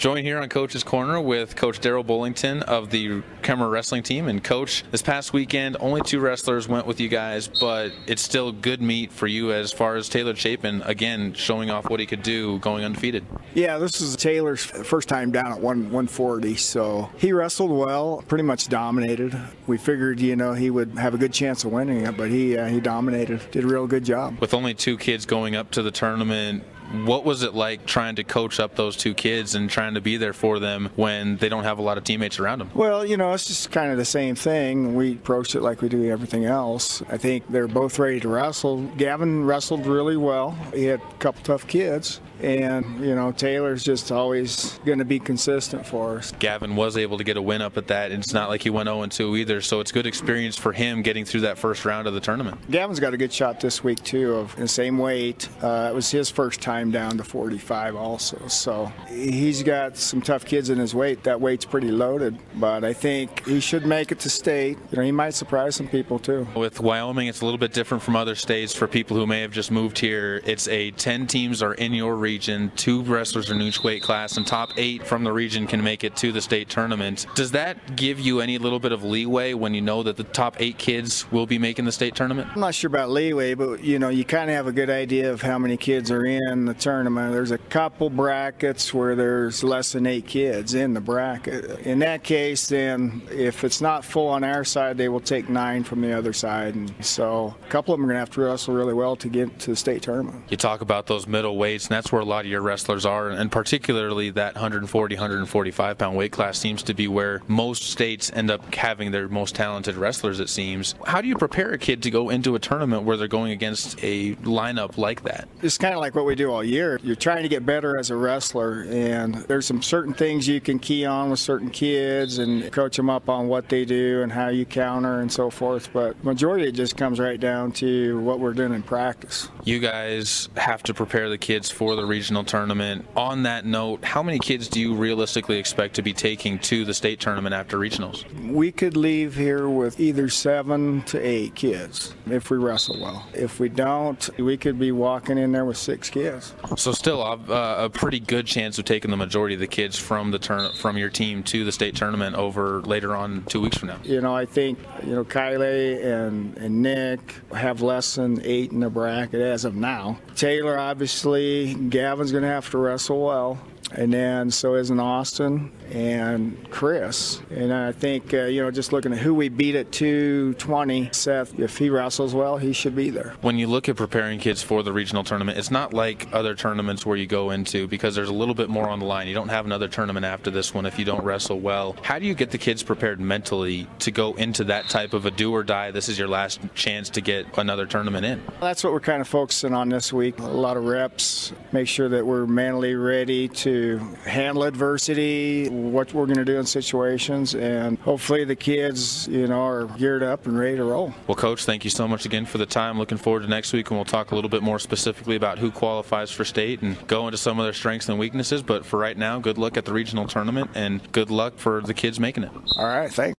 Joined here on Coach's Corner with Coach Darrell Bullington of the Kemmerer wrestling team. And Coach, this past weekend, only 2 wrestlers went with you guys, but it's still good meat for you as far as Taylor Chapin, again, showing off what he could do going undefeated. Yeah, this is Taylor's first time down at 140, so he wrestled well, pretty much dominated. We figured, he would have a good chance of winning it, but he dominated, did a real good job. With only 2 kids going up to the tournament, what was it like trying to coach up those 2 kids and trying to be there for them when they don't have a lot of teammates around them? Well, it's just kind of the same thing. We approached it like we do everything else. I think they're both ready to wrestle. Gavin wrestled really well. He had a couple tough kids. And, Taylor's just always going to be consistent for us. Gavin was able to get a win up at that, and it's not like he went 0-2 either, so it's good experience for him getting through that first round of the tournament. Gavin's got a good shot this week, too, of the same weight. It was his first time down to 45 also, so he's got some tough kids in his weight. That weight's pretty loaded, but I think he should make it to state. He might surprise some people, too. With Wyoming, it's a little bit different from other states. For people who may have just moved here, it's 10 teams are in your region. 2 wrestlers in each weight class, and top 8 from the region can make it to the state tournament. Does that give you any little bit of leeway when you know that the top 8 kids will be making the state tournament? I'm not sure about leeway, but you kind of have a good idea of how many kids are in the tournament. There's a couple brackets where there's less than 8 kids in the bracket. In that case, then if it's not full on our side, they will take 9 from the other side, and so a couple of them are going to have to wrestle really well to get to the state tournament. You talk about those middle weights, and that's where a lot of your wrestlers are, and particularly that 140, 145 pound weight class seems to be where most states end up having their most talented wrestlers, it seems. How do you prepare a kid to go into a tournament where they're going against a lineup like that? It's kind of like what we do all year. You're trying to get better as a wrestler, and there's some certain things you can key on with certain kids and coach them up on what they do and how you counter and so forth, but majority it just comes right down to what we're doing in practice. You guys have to prepare the kids for the regional tournament. On that note, how many kids do you realistically expect to be taking to the state tournament after regionals? We could leave here with either 7 to 8 kids if we wrestle well. If we don't, we could be walking in there with 6 kids. So still a pretty good chance of taking the majority of the kids from from your team to the state tournament over later on 2 weeks from now. I think Kylie and Nick have less than 8 in the bracket as of now. Taylor, obviously, Gavin's going to have to wrestle well, and then so is Austin and Chris. And I think, just looking at who we beat at 220, Seth, if he wrestles well, he should be there. When you look at preparing kids for the regional tournament, it's not like other tournaments where you go into, because there's a little bit more on the line. You don't have another tournament after this one if you don't wrestle well. How do you get the kids prepared mentally to go into that type of a do or die, this is your last chance to get another tournament in? That's what we're kind of focusing on this week. A lot of reps, make sure that we're mentally ready to handle adversity, what we're going to do in situations, and hopefully the kids, are geared up and ready to roll. Well, Coach, thank you so much again for the time. Looking forward to next week, and we'll talk a little bit more specifically about who qualifies for state and go into some of their strengths and weaknesses. But for right now, good luck at the regional tournament, and good luck for the kids making it. All right, thanks.